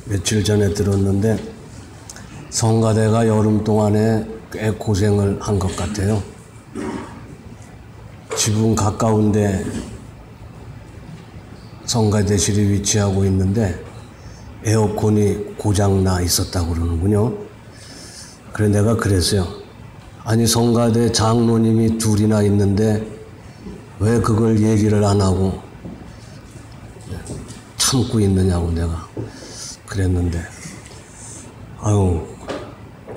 며칠 전에 들었는데 성가대가 여름 동안에 꽤 고생을 한 것 같아요. 집은 가까운데 성가대실이 위치하고 있는데 에어컨이 고장나 있었다고 그러는군요. 그래 내가 그랬어요. 아니 성가대 장로님이 둘이나 있는데 왜 그걸 얘기를 안 하고 참고 있느냐고 내가 그랬는데, 아유,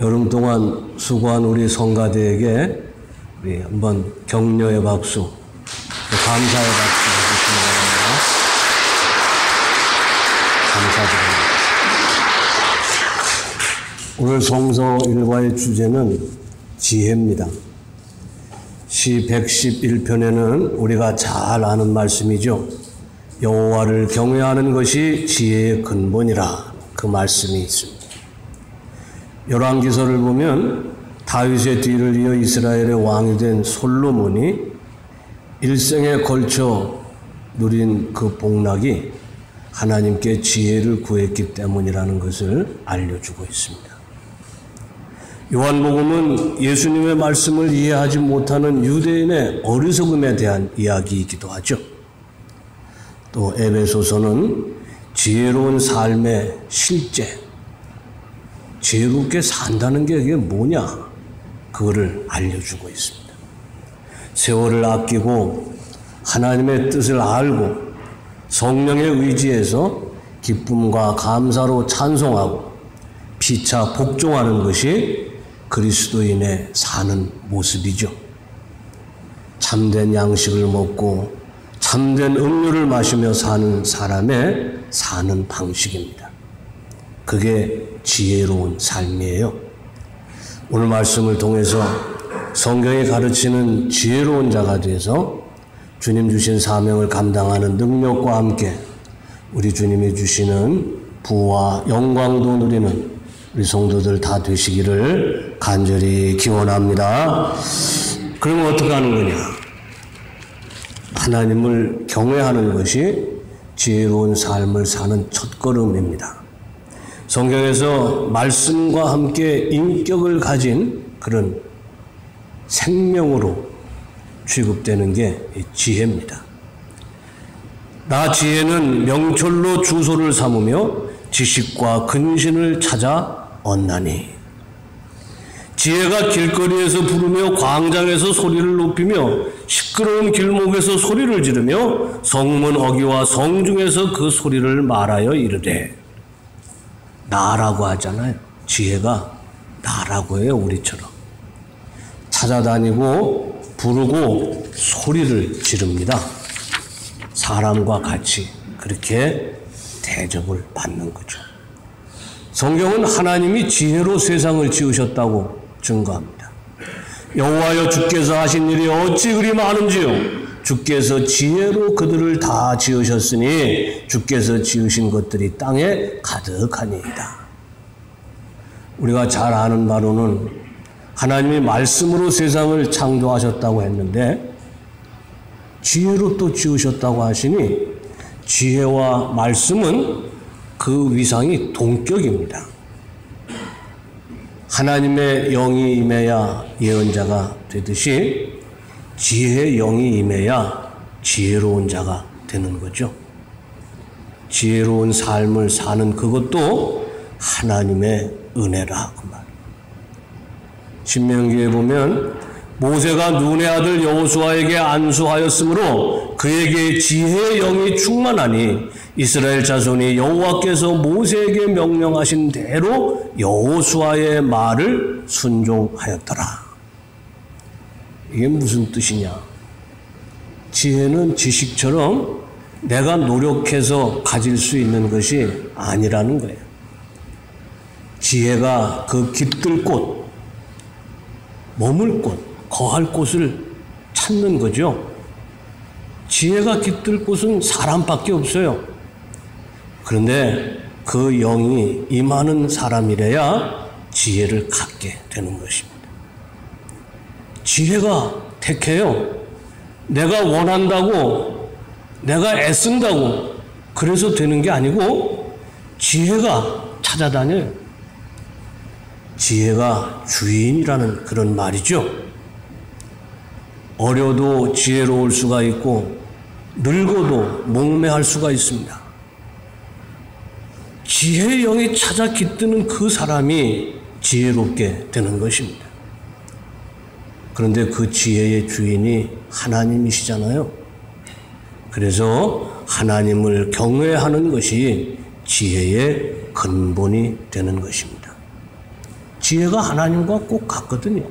여름 동안 수고한 우리 성가대에게 우리 한번 격려의 박수, 감사의 박수 해주시기 바랍니다. 감사드립니다. 오늘 성서 일과의 주제는 지혜입니다. 시 111편에는 우리가 잘 아는 말씀이죠. 여호와를 경외하는 것이 지혜의 근본이라 그 말씀이 있습니다. 열왕기서를 보면 다윗의 뒤를 이어 이스라엘의 왕이 된 솔로몬이 일생에 걸쳐 누린 그 복락이 하나님께 지혜를 구했기 때문이라는 것을 알려주고 있습니다. 요한복음은 예수님의 말씀을 이해하지 못하는 유대인의 어리석음에 대한 이야기이기도 하죠. 또 에베소서는 지혜로운 삶의 실제, 지혜롭게 산다는 게 이게 뭐냐, 그거를 알려주고 있습니다. 세월을 아끼고 하나님의 뜻을 알고 성령의 의지에서 기쁨과 감사로 찬송하고 피차 복종하는 것이 그리스도인의 사는 모습이죠. 참된 양식을 먹고 참된 음료를 마시며 사는 사람의 사는 방식입니다. 그게 지혜로운 삶이에요. 오늘 말씀을 통해서 성경이 가르치는 지혜로운 자가 돼서 주님 주신 사명을 감당하는 능력과 함께 우리 주님이 주시는 부와 영광도 누리는 우리 성도들 다 되시기를 간절히 기원합니다. 그러면 어떻게 하는 거냐? 하나님을 경외하는 것이 지혜로운 삶을 사는 첫걸음입니다. 성경에서 말씀과 함께 인격을 가진 그런 생명으로 취급되는 게 지혜입니다. 나 지혜는 명철로 주소를 삼으며 지식과 근신을 찾아 얻나니. 지혜가 길거리에서 부르며 광장에서 소리를 높이며 시끄러운 길목에서 소리를 지르며 성문 어귀와 성중에서 그 소리를 말하여 이르되. 나라고 하잖아요. 지혜가 나라고 해요. 우리처럼 찾아다니고 부르고 소리를 지릅니다. 사람과 같이 그렇게 대접을 받는 거죠. 성경은 하나님이 지혜로 세상을 지으셨다고 증거합니다. 여호와여 주께서 하신 일이 어찌 그리 많은지요. 주께서 지혜로 그들을 다 지으셨으니 주께서 지으신 것들이 땅에 가득하니이다. 우리가 잘 아는 바로는 하나님이 말씀으로 세상을 창조하셨다고 했는데 지혜로 또 지으셨다고 하시니 지혜와 말씀은 그 위상이 동격입니다. 하나님의 영이 임해야 예언자가 되듯이 지혜의 영이 임해야 지혜로운 자가 되는 거죠. 지혜로운 삶을 사는 그것도 하나님의 은혜라 그 말. 신명기에 보면 모세가 눈의 아들 여호수아에게 안수하였으므로 그에게 지혜의 영이 충만하니 이스라엘 자손이 여호와께서 모세에게 명령하신 대로 여호수아의 말을 순종하였더라. 이게 무슨 뜻이냐? 지혜는 지식처럼 내가 노력해서 가질 수 있는 것이 아니라는 거예요. 지혜가 그 깃들 곳, 머물 곳, 거할 곳을 찾는 거죠. 지혜가 깃들 곳은 사람밖에 없어요. 그런데 그 영이 임하는 사람이래야 지혜를 갖게 되는 것입니다. 지혜가 택해요. 내가 원한다고, 내가 애쓴다고 그래서 되는 게 아니고 지혜가 찾아다녀요. 지혜가 주인이라는 그런 말이죠. 어려도 지혜로울 수가 있고 늙어도 목매할 수가 있습니다. 지혜의 영이 찾아 깃드는 그 사람이 지혜롭게 되는 것입니다. 그런데 그 지혜의 주인이 하나님이시잖아요. 그래서 하나님을 경외하는 것이 지혜의 근본이 되는 것입니다. 지혜가 하나님과 꼭 같거든요.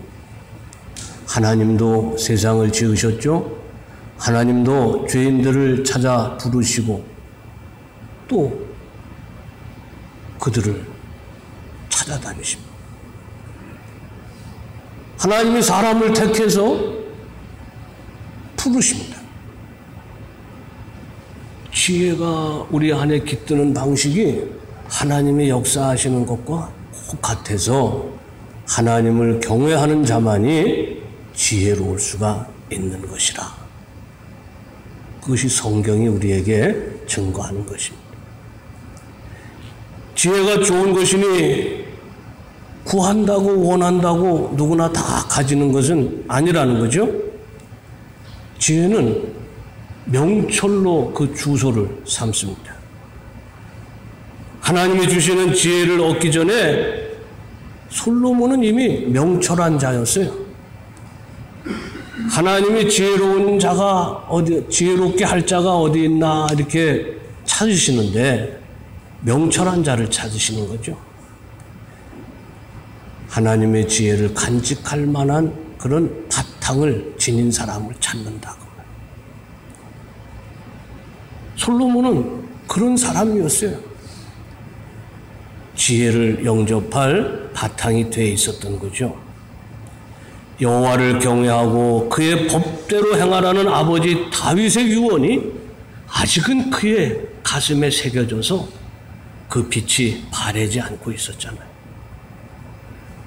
하나님도 세상을 지으셨죠. 하나님도 죄인들을 찾아 부르시고 또 그들을 찾아다니십니다. 하나님이 사람을 택해서 부르십니다. 지혜가 우리 안에 깃드는 방식이 하나님의 역사하시는 것과 꼭 같아서 하나님을 경외하는 자만이 지혜로울 수가 있는 것이라. 그것이 성경이 우리에게 증거하는 것입니다. 지혜가 좋은 것이니 구한다고 원한다고 누구나 다 가지는 것은 아니라는 거죠. 지혜는 명철로 그 주소를 삼습니다. 하나님이 주시는 지혜를 얻기 전에 솔로몬은 이미 명철한 자였어요. 하나님이 지혜로운 자가 지혜롭게 할 자가 어디 있나 이렇게 찾으시는데 명철한 자를 찾으시는 거죠. 하나님의 지혜를 간직할 만한 그런 바탕을 지닌 사람을 찾는다고. 솔로몬은 그런 사람이었어요. 지혜를 영접할 바탕이 돼 있었던 거죠. 여호와를 경외하고 그의 법대로 행하라는 아버지 다윗의 유언이 아직은 그의 가슴에 새겨져서 그 빛이 바래지 않고 있었잖아요.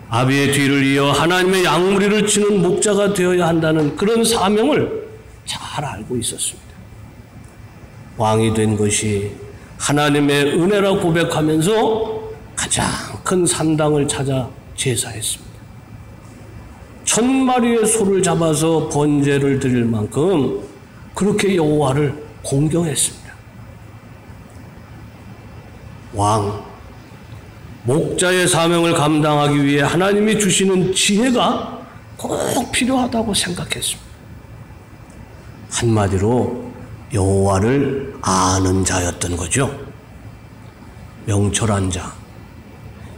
아비의 뒤를 이어 하나님의 양무리를 치는 목자가 되어야 한다는 그런 사명을 잘 알고 있었습니다. 왕이 된 것이 하나님의 은혜라 고백하면서 가장 큰 산당을 찾아 제사했습니다. 1000마리의 소를 잡아서 번제를 드릴 만큼 그렇게 여호와를 공경했습니다. 왕, 목자의 사명을 감당하기 위해 하나님이 주시는 지혜가 꼭 필요하다고 생각했습니다. 한마디로 여호와를 아는 자였던 거죠. 명철한 자,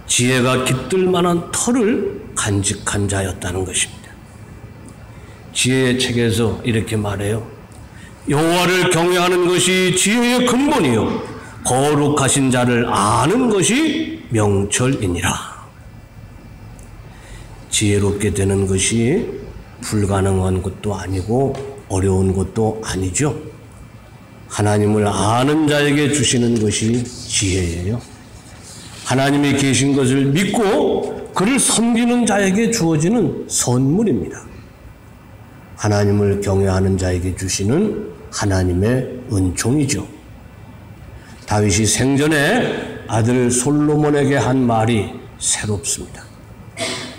지혜가 깃들 만한 터를 간직한 자였다는 것입니다. 지혜의 책에서 이렇게 말해요. 여호와를 경외하는 것이 지혜의 근본이요 거룩하신 자를 아는 것이 명철이니라. 지혜롭게 되는 것이 불가능한 것도 아니고 어려운 것도 아니죠. 하나님을 아는 자에게 주시는 것이 지혜예요. 하나님이 계신 것을 믿고 그를 섬기는 자에게 주어지는 선물입니다. 하나님을 경외하는 자에게 주시는 하나님의 은총이죠. 다윗이 생전에 아들 솔로몬에게 한 말이 새롭습니다.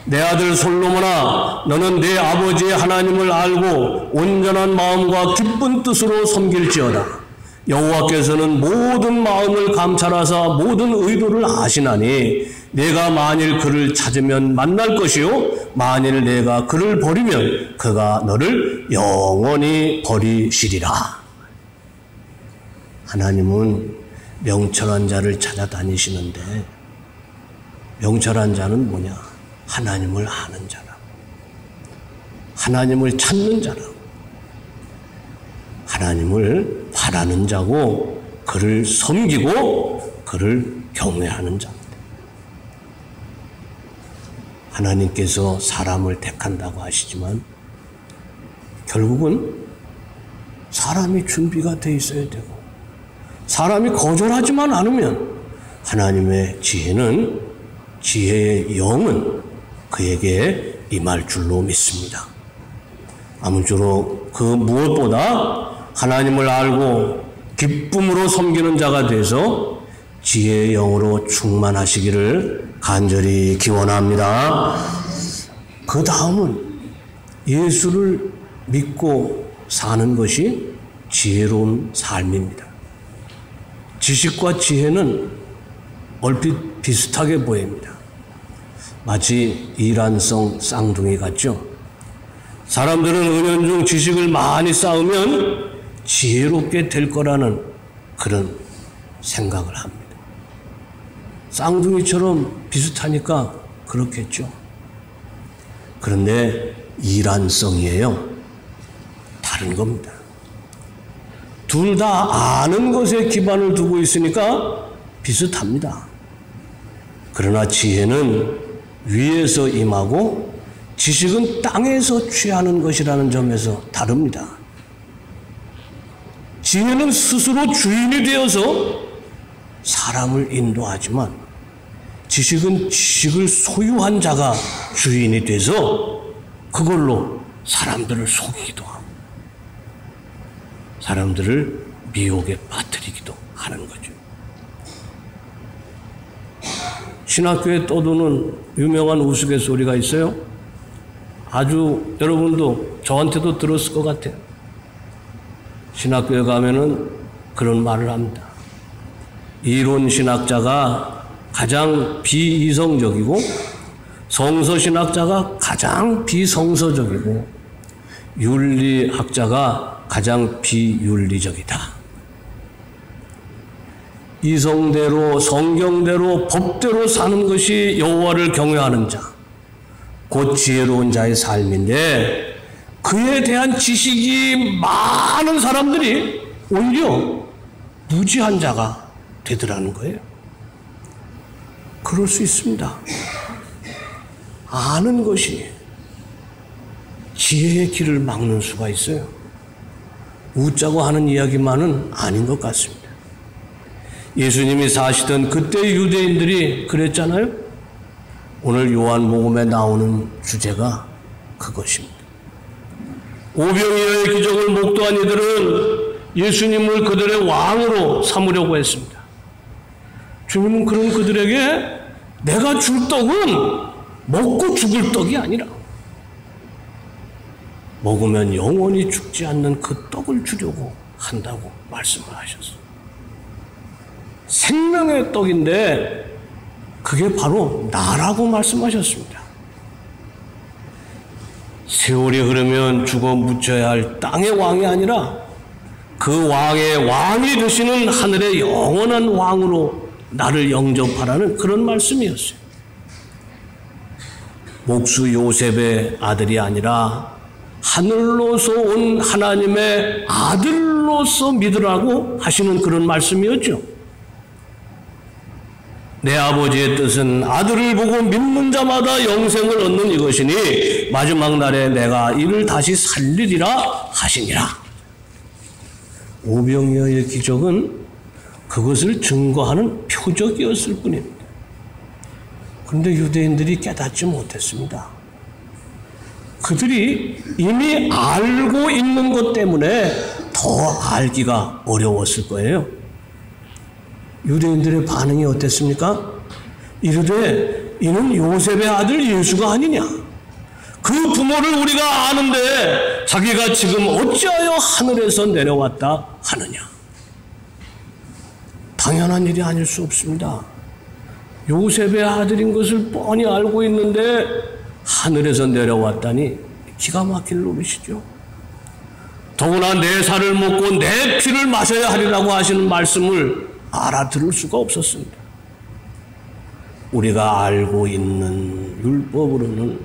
내 아들 솔로몬아, 너는 내 아버지의 하나님을 알고 온전한 마음과 기쁜 뜻으로 섬길지어다. 여호와께서는 모든 마음을 감찰하사 모든 의도를 아시나니 내가 만일 그를 찾으면 만날 것이요 만일 내가 그를 버리면 그가 너를 영원히 버리시리라. 하나님은 명철한 자를 찾아다니시는데 명철한 자는 뭐냐? 하나님을 아는 자라. 하나님을 찾는 자라. 하나님을 바라는 자고 그를 섬기고 그를 경외하는 자입니다. 하나님께서 사람을 택한다고 하시지만 결국은 사람이 준비가 돼 있어야 되고 사람이 거절하지만 않으면 하나님의 지혜는 지혜의 영은 그에게 임할 줄로 믿습니다. 아무쪼록 그 무엇보다 하나님을 알고 기쁨으로 섬기는 자가 돼서 지혜의 영으로 충만하시기를 간절히 기원합니다. 그 다음은 예수를 믿고 사는 것이 지혜로운 삶입니다. 지식과 지혜는 얼핏 비슷하게 보입니다. 마치 이란성 쌍둥이 같죠. 사람들은 은연중 지식을 많이 쌓으면 지혜롭게 될 거라는 그런 생각을 합니다. 쌍둥이처럼 비슷하니까 그렇겠죠. 그런데 이란성이에요. 다른 겁니다. 둘 다 아는 것에 기반을 두고 있으니까 비슷합니다. 그러나 지혜는 위에서 임하고 지식은 땅에서 취하는 것이라는 점에서 다릅니다. 지혜는 스스로 주인이 되어서 사람을 인도하지만 지식은 지식을 소유한 자가 주인이 돼서 그걸로 사람들을 속이기도 하고 사람들을 미혹에 빠뜨리기도 하는 거죠. 신학교에 떠도는 유명한 우스갯소리가 있어요. 아주 여러분도 저한테도 들었을 것 같아요. 신학교에 가면은 그런 말을 합니다. 이론 신학자가 가장 비이성적이고 성서 신학자가 가장 비성서적이고 윤리학자가 가장 비윤리적이다. 이성대로 성경대로 법대로 사는 것이 여호와를 경외하는 자, 곧 지혜로운 자의 삶인데 그에 대한 지식이 많은 사람들이 오히려 무지한 자가 되더라는 거예요. 그럴 수 있습니다. 아는 것이 지혜의 길을 막는 수가 있어요. 웃자고 하는 이야기만은 아닌 것 같습니다. 예수님이 사시던 그때 유대인들이 그랬잖아요. 오늘 요한복음에 나오는 주제가 그것입니다. 오병이어의 기적을 목도한 이들은 예수님을 그들의 왕으로 삼으려고 했습니다. 주님은 그런 그들에게 내가 줄 떡은 먹고 죽을 떡이 아니라 먹으면 영원히 죽지 않는 그 떡을 주려고 한다고 말씀을 하셨어요. 생명의 떡인데 그게 바로 나라고 말씀하셨습니다. 세월이 흐르면 죽어 묻혀야 할 땅의 왕이 아니라 그 왕의 왕이 되시는 하늘의 영원한 왕으로 나를 영접하라는 그런 말씀이었어요. 목수 요셉의 아들이 아니라 하늘로서 온 하나님의 아들로서 믿으라고 하시는 그런 말씀이었죠. 내 아버지의 뜻은 아들을 보고 믿는 자마다 영생을 얻는 이것이니 마지막 날에 내가 이를 다시 살리리라 하시니라. 오병이어의 기적은 그것을 증거하는 표적이었을 뿐입니다. 그런데 유대인들이 깨닫지 못했습니다. 그들이 이미 알고 있는 것 때문에 더 알기가 어려웠을 거예요. 유대인들의 반응이 어땠습니까? 이르되 이는 요셉의 아들 예수가 아니냐. 그 부모를 우리가 아는데 자기가 지금 어찌하여 하늘에서 내려왔다 하느냐. 당연한 일이 아닐 수 없습니다. 요셉의 아들인 것을 뻔히 알고 있는데 하늘에서 내려왔다니 기가 막힐 노릇이죠. 더구나 내 살을 먹고 내 피를 마셔야 하리라고 하시는 말씀을 알아들을 수가 없었습니다. 우리가 알고 있는 율법으로는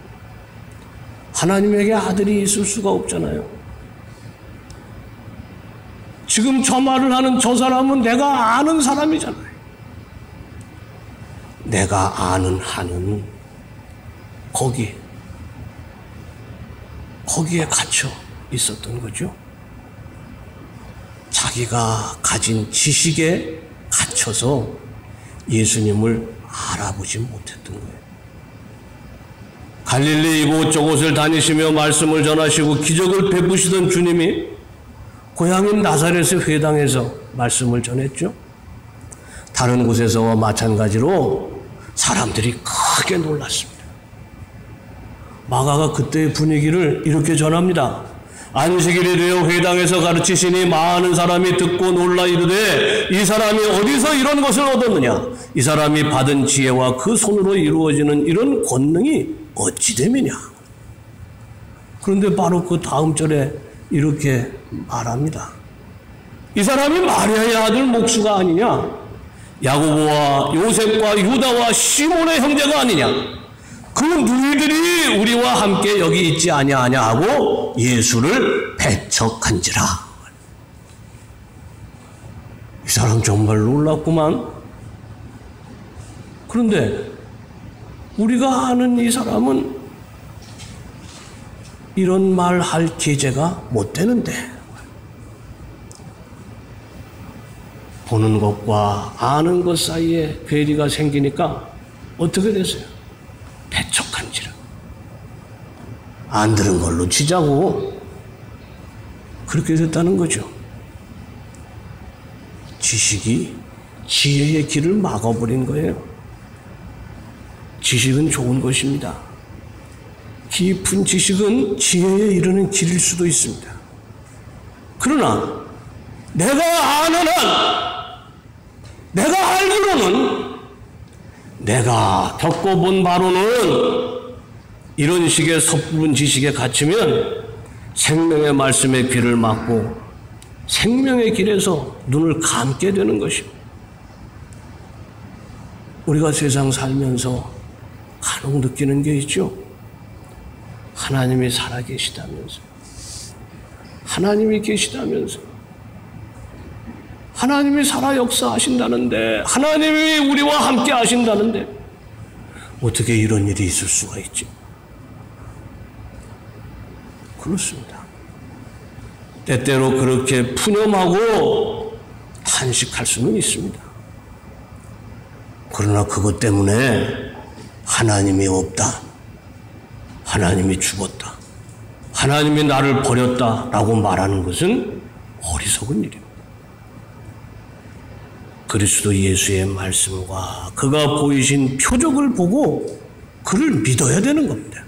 하나님에게 아들이 있을 수가 없잖아요. 지금 저 말을 하는 저 사람은 내가 아는 사람이잖아요. 내가 아는 한은 거기에 갇혀 있었던 거죠. 자기가 가진 지식에 갇혀서 예수님을 알아보지 못했던 거예요. 갈릴리 이곳저곳을 다니시며 말씀을 전하시고 기적을 베푸시던 주님이 고향인 나사렛의 회당에서 말씀을 전했죠. 다른 곳에서와 마찬가지로 사람들이 크게 놀랐습니다. 마가가 그때의 분위기를 이렇게 전합니다. 안식일이 되어 회당에서 가르치시니 많은 사람이 듣고 놀라 이르되 이 사람이 어디서 이런 것을 얻었느냐? 이 사람이 받은 지혜와 그 손으로 이루어지는 이런 권능이 어찌 됨이냐? 그런데 바로 그 다음 절에 이렇게 말합니다. 이 사람이 마리아의 아들 목수가 아니냐? 야고보와 요셉과 유다와 시몬의 형제가 아니냐? 그 누이들이 우리와 함께 여기 있지 아니하냐 하고 예수를 배척한지라. 이 사람 정말 놀랐구만. 그런데 우리가 아는 이 사람은 이런 말 할 계제가 못 되는데, 보는 것과 아는 것 사이에 괴리가 생기니까 어떻게 됐어요? 배척한지라. 안 들은 걸로 치자고. 그렇게 됐다는 거죠. 지식이 지혜의 길을 막아버린 거예요. 지식은 좋은 것입니다. 깊은 지식은 지혜에 이르는 길일 수도 있습니다. 그러나 내가 아는 한, 내가 알기로는, 내가 겪어본 바로는 이런 식의 섣부른 지식에 갇히면 생명의 말씀의 귀를 막고 생명의 길에서 눈을 감게 되는 것입니다. 우리가 세상 살면서 간혹 느끼는 게 있죠. 하나님이 살아계시다면서, 하나님이 계시다면서, 하나님이 살아 역사하신다는데, 하나님이 우리와 함께 하신다는데 어떻게 이런 일이 있을 수가 있지? 그렇습니다. 때때로 그렇게 푸념하고 탄식할 수는 있습니다. 그러나 그것 때문에 하나님이 없다, 하나님이 죽었다, 하나님이 나를 버렸다라고 말하는 것은 어리석은 일입니다. 그리스도 예수의 말씀과 그가 보이신 표적을 보고 그를 믿어야 되는 겁니다.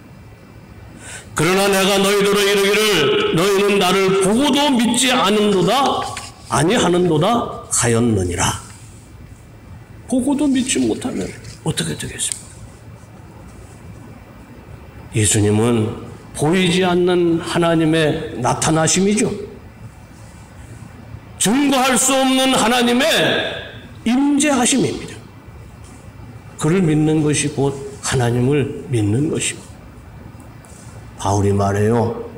그러나 내가 너희들로 이르기를 너희는 나를 보고도 믿지 않은도다 아니하는도다 하였느니라. 보고도 믿지 못하면 어떻게 되겠습니까? 예수님은 보이지 않는 하나님의 나타나심이죠. 증거할 수 없는 하나님의 임재하심입니다. 그를 믿는 것이 곧 하나님을 믿는 것입니다. 바울이 말해요.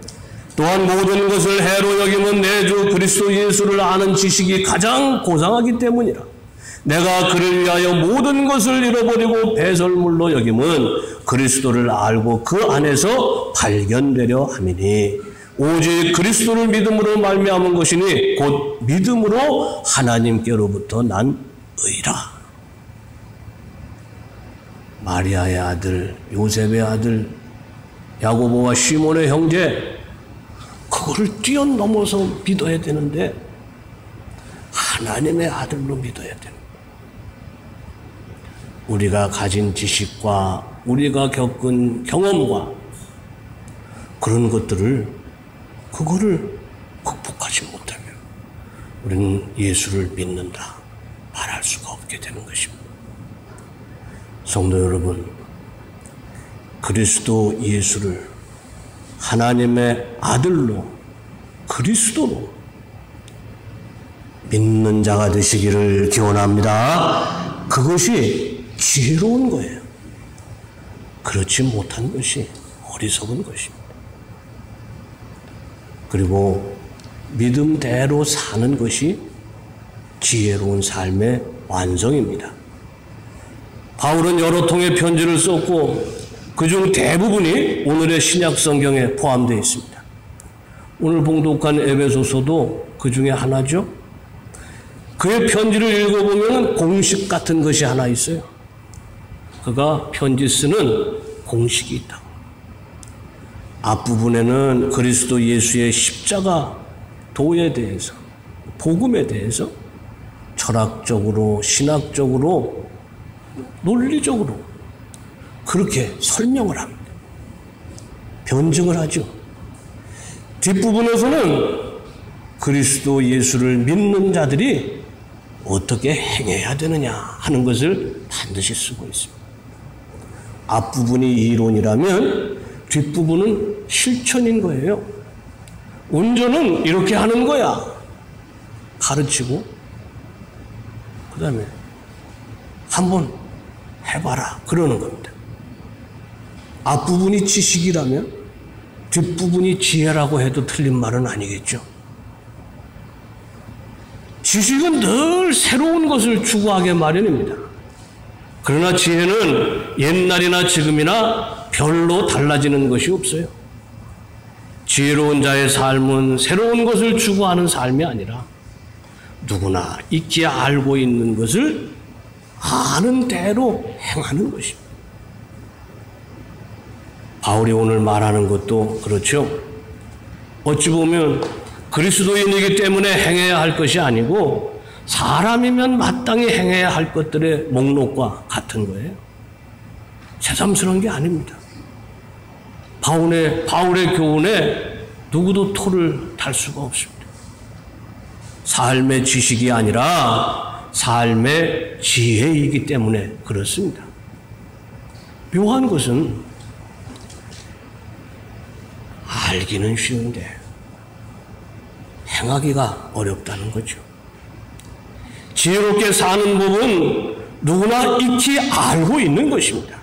또한 모든 것을 해로 여김은 내 주 그리스도 예수를 아는 지식이 가장 고상하기 때문이라. 내가 그를 위하여 모든 것을 잃어버리고 배설물로 여김은 그리스도를 알고 그 안에서 발견되려 함이니 오직 그리스도를 믿음으로 말미암은 것이니 곧 믿음으로 하나님께로부터 난 의라. 마리아의 아들, 요셉의 아들, 야고보와 시몬의 형제, 그거를 뛰어넘어서 믿어야 되는데 하나님의 아들로 믿어야 됩니다. 우리가 가진 지식과 우리가 겪은 경험과 그런 것들을, 그거를 극복하지 못하면 우리는 예수를 믿는다 말할 수가 없게 되는 것입니다. 성도 여러분, 그리스도 예수를 하나님의 아들로, 그리스도로 믿는 자가 되시기를 기원합니다. 그것이 지혜로운 거예요. 그렇지 못한 것이 어리석은 것입니다. 그리고 믿음대로 사는 것이 지혜로운 삶의 완성입니다. 바울은 여러 통의 편지를 썼고 그중 대부분이 오늘의 신약 성경에 포함되어 있습니다. 오늘 봉독한 에베소서도 그 중에 하나죠. 그의 편지를 읽어보면 공식 같은 것이 하나 있어요. 그가 편지 쓰는 공식이 있다. 앞부분에는 그리스도 예수의 십자가 도에 대해서, 복음에 대해서 철학적으로, 신학적으로, 논리적으로 그렇게 설명을 합니다. 변증을 하죠. 뒷부분에서는 그리스도 예수를 믿는 자들이 어떻게 행해야 되느냐 하는 것을 반드시 쓰고 있습니다. 앞부분이 이론이라면 뒷부분은 실천인 거예요. 운전은 이렇게 하는 거야. 가르치고 그 다음에 한번 해봐라 그러는 겁니다. 앞부분이 지식이라면 뒷부분이 지혜라고 해도 틀린 말은 아니겠죠. 지식은 늘 새로운 것을 추구하게 마련입니다. 그러나 지혜는 옛날이나 지금이나 별로 달라지는 것이 없어요. 지혜로운 자의 삶은 새로운 것을 추구하는 삶이 아니라 누구나 익히 알고 있는 것을 아는 대로 행하는 것입니다. 바울이 오늘 말하는 것도 그렇죠. 어찌 보면 그리스도인이기 때문에 행해야 할 것이 아니고 사람이면 마땅히 행해야 할 것들의 목록과 같은 거예요. 새삼스러운 게 아닙니다. 바울의 교훈에 누구도 토를 달 수가 없습니다. 삶의 지식이 아니라 삶의 지혜이기 때문에 그렇습니다. 묘한 것은 알기는 쉬운데 행하기가 어렵다는 거죠. 지혜롭게 사는 법은 누구나 익히 알고 있는 것입니다.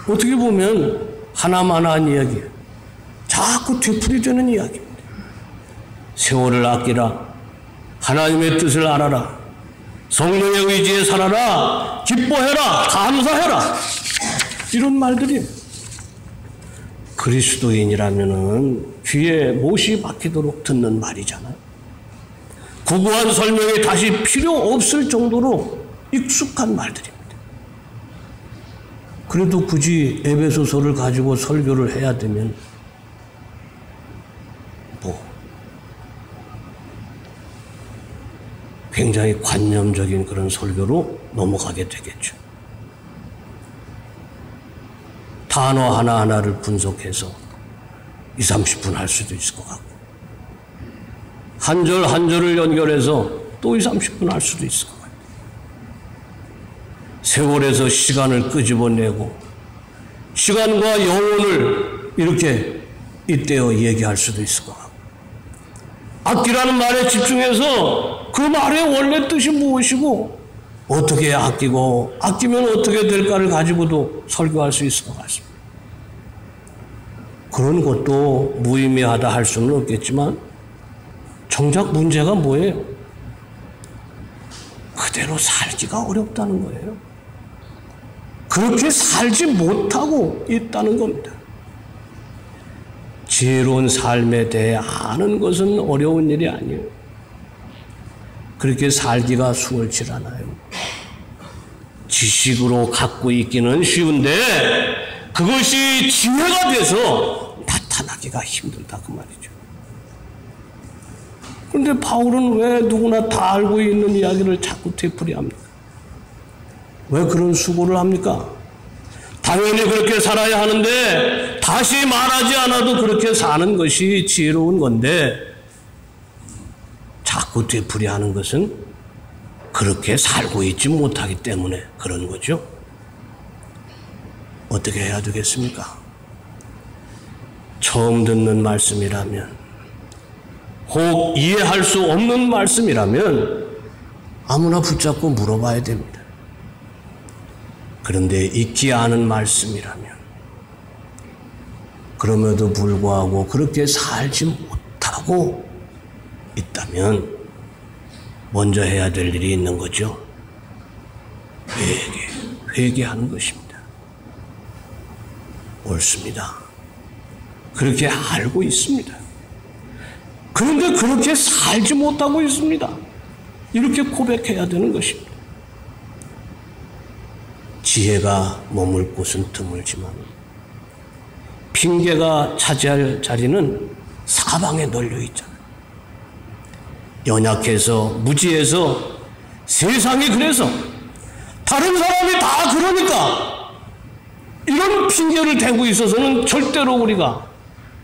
어떻게 보면 하나만한 이야기예요. 자꾸 되풀이되는 이야기입니다. 세월을 아끼라, 하나님의 뜻을 알아라, 성령의 의지에 살아라, 기뻐해라, 감사해라, 이런 말들이 그리스도인이라면은 귀에 못이 박히도록 듣는 말이잖아요. 구구한 설명이 다시 필요 없을 정도로 익숙한 말들입니다. 그래도 굳이 에베소서를 가지고 설교를 해야 되면 굉장히 관념적인 그런 설교로 넘어가게 되겠죠. 단어 하나하나를 분석해서 20-30분 할 수도 있을 것 같고 한 절 한 절을 연결해서 또 20-30분 할 수도 있을 것 같아요. 세월에서 시간을 끄집어내고 시간과 영혼을 이렇게 잇대어 얘기할 수도 있을 것 같고 아끼라는 말에 집중해서 그 말의 원래 뜻이 무엇이고 어떻게 아끼고 아끼면 어떻게 될까를 가지고도 설교할 수 있을 것 같습니다. 그런 것도 무의미하다 할 수는 없겠지만 정작 문제가 뭐예요? 그대로 살기가 어렵다는 거예요. 그렇게 살지 못하고 있다는 겁니다. 지혜로운 삶에 대해 아는 것은 어려운 일이 아니에요. 그렇게 살기가 수월치 않아요. 지식으로 갖고 있기는 쉬운데 그것이 지혜가 돼서 나타나기가 힘들다 그 말이죠. 그런데 바울은 왜 누구나 다 알고 있는 이야기를 자꾸 되풀이합니까? 왜 그런 수고를 합니까? 당연히 그렇게 살아야 하는데 다시 말하지 않아도 그렇게 사는 것이 지혜로운 건데 자꾸 되풀이하는 것은 그렇게 살고 있지 못하기 때문에 그런 거죠. 어떻게 해야 되겠습니까? 처음 듣는 말씀이라면 혹 이해할 수 없는 말씀이라면 아무나 붙잡고 물어봐야 됩니다. 그런데 익히 아는 말씀이라면 그럼에도 불구하고 그렇게 살지 못하고 있다면 먼저 해야 될 일이 있는 거죠. 회개하는 것입니다. 옳습니다. 그렇게 알고 있습니다. 그런데 그렇게 살지 못하고 있습니다. 이렇게 고백해야 되는 것입니다. 지혜가 머물 곳은 드물지만 핑계가 차지할 자리는 사방에 널려 있잖아요. 연약해서 무지해서 세상이 그래서 다른 사람이 다 그러니까 이런 핑계를 대고 있어서는 절대로 우리가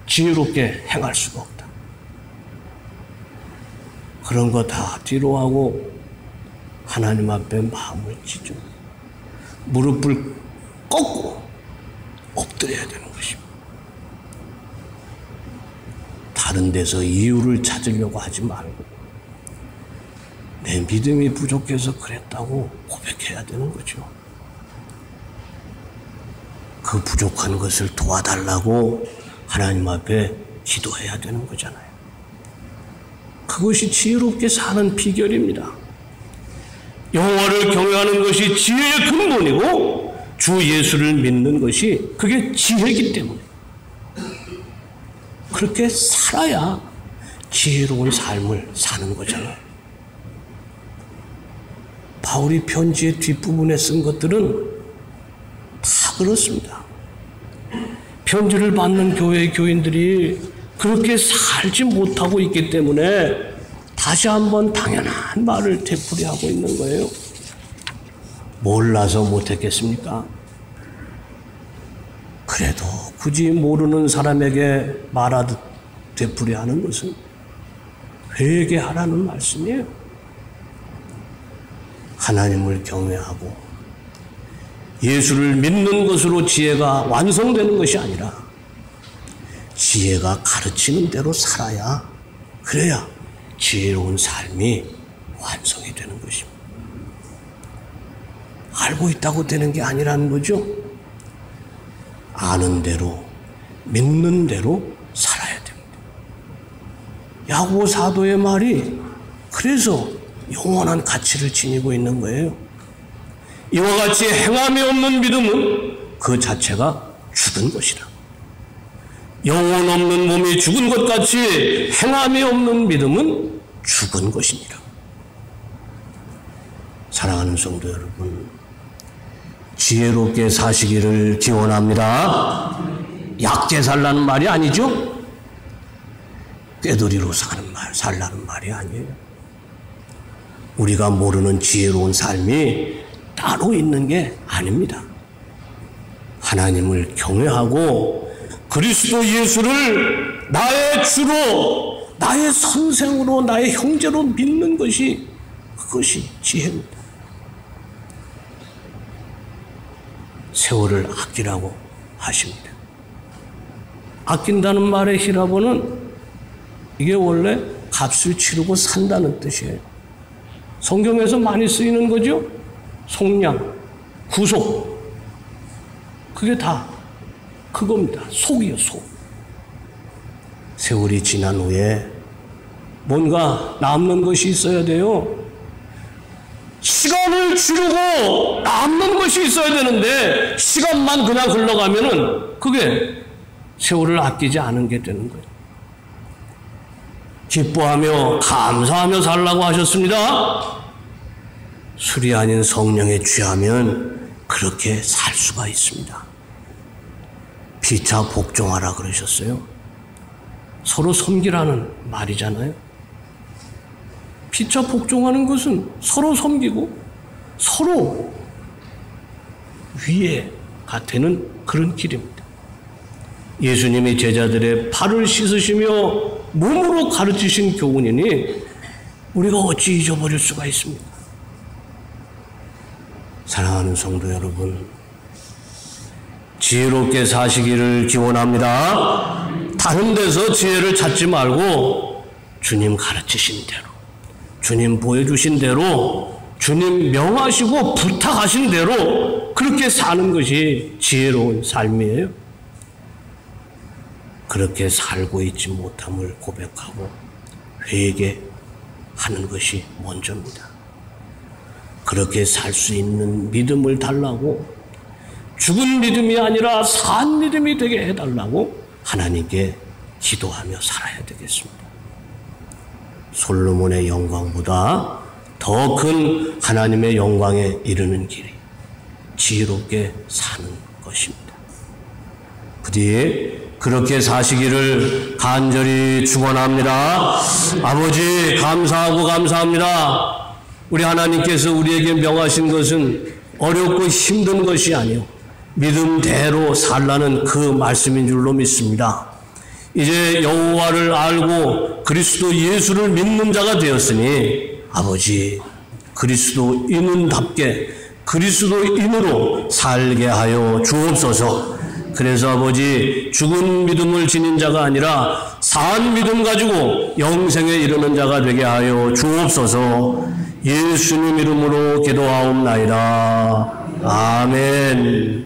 지혜롭게 행할 수가 없다. 그런 거 다 뒤로 하고 하나님 앞에 마음을 찢어 무릎을 꺾고 엎드려야 되는 것입니다. 다른 데서 이유를 찾으려고 하지 말고 내 믿음이 부족해서 그랬다고 고백해야 되는 거죠. 그 부족한 것을 도와달라고 하나님 앞에 기도해야 되는 거잖아요. 그것이 지혜롭게 사는 비결입니다. 여호와를 경외하는 것이 지혜의 근본이고 주 예수를 믿는 것이 그게 지혜이기 때문에 그렇게 살아야 지혜로운 삶을 사는 거잖아요. 바울이 편지의 뒷부분에 쓴 것들은 다 그렇습니다. 편지를 받는 교회의 교인들이 그렇게 살지 못하고 있기 때문에 다시 한번 당연한 말을 되풀이하고 있는 거예요. 몰라서 못했겠습니까? 그래도 굳이 모르는 사람에게 말하듯 되풀이하는 것은 회개하라는 말씀이에요. 하나님을 경외하고 예수를 믿는 것으로 지혜가 완성되는 것이 아니라 지혜가 가르치는 대로 살아야 그래야 지혜로운 삶이 완성이 되는 것입니다. 알고 있다고 되는 게 아니라는 거죠. 아는 대로 믿는 대로 살아야 됩니다. 야고보 사도의 말이 그래서 영원한 가치를 지니고 있는 거예요. 이와 같이 행함이 없는 믿음은 그 자체가 죽은 것이라. 영혼 없는 몸이 죽은 것 같이 행함이 없는 믿음은 죽은 것이니라. 사랑하는 성도 여러분, 지혜롭게 사시기를 기원합니다. 약게 살라는 말이 아니죠. 꾀돌이로 살라는 말이 아니에요. 우리가 모르는 지혜로운 삶이 따로 있는 게 아닙니다. 하나님을 경외하고 그리스도 예수를 나의 주로, 나의 선생으로, 나의 형제로 믿는 것이 그것이 지혜입니다. 세월을 아끼라고 하십니다. 아낀다는 말의 히라보는 이게 원래 값을 치르고 산다는 뜻이에요. 성경에서 많이 쓰이는 거죠. 속량, 구속. 그게 다 그겁니다. 속이요, 속. 세월이 지난 후에 뭔가 남는 것이 있어야 돼요. 시간을 주려고 남는 것이 있어야 되는데 시간만 그냥 흘러가면은 그게 세월을 아끼지 않은 게 되는 거예요. 기뻐하며 감사하며 살라고 하셨습니다. 술이 아닌 성령에 취하면 그렇게 살 수가 있습니다. 피차 복종하라 그러셨어요. 서로 섬기라는 말이잖아요. 피차 복종하는 것은 서로 섬기고 서로 위에가 되는 그런 길입니다. 예수님이 제자들의 발을 씻으시며 몸으로 가르치신 교훈이니 우리가 어찌 잊어버릴 수가 있습니까? 사랑하는 성도 여러분, 지혜롭게 사시기를 기원합니다. 다른 데서 지혜를 찾지 말고 주님 가르치신 대로, 주님 보여주신 대로, 주님 명하시고 부탁하신 대로 그렇게 사는 것이 지혜로운 삶이에요. 그렇게 살고 있지 못함을 고백하고 회개하는 것이 먼저입니다. 그렇게 살 수 있는 믿음을 달라고, 죽은 믿음이 아니라 산 믿음이 되게 해달라고 하나님께 기도하며 살아야 되겠습니다. 솔로몬의 영광보다 더 큰 하나님의 영광에 이르는 길이 지혜롭게 사는 것입니다. 부디 그렇게 사시기를 간절히 축원합니다. 아버지 감사하고 감사합니다. 우리 하나님께서 우리에게 명하신 것은 어렵고 힘든 것이 아니요 믿음대로 살라는 그 말씀인 줄로 믿습니다. 이제 여호와를 알고 그리스도 예수를 믿는 자가 되었으니 아버지 그리스도인답게 그리스도인으로 살게 하여 주옵소서. 그래서 아버지 죽은 믿음을 지닌 자가 아니라 산 믿음 가지고 영생에 이르는 자가 되게 하여 주옵소서. 예수님 이름으로 기도하옵나이다. 아멘.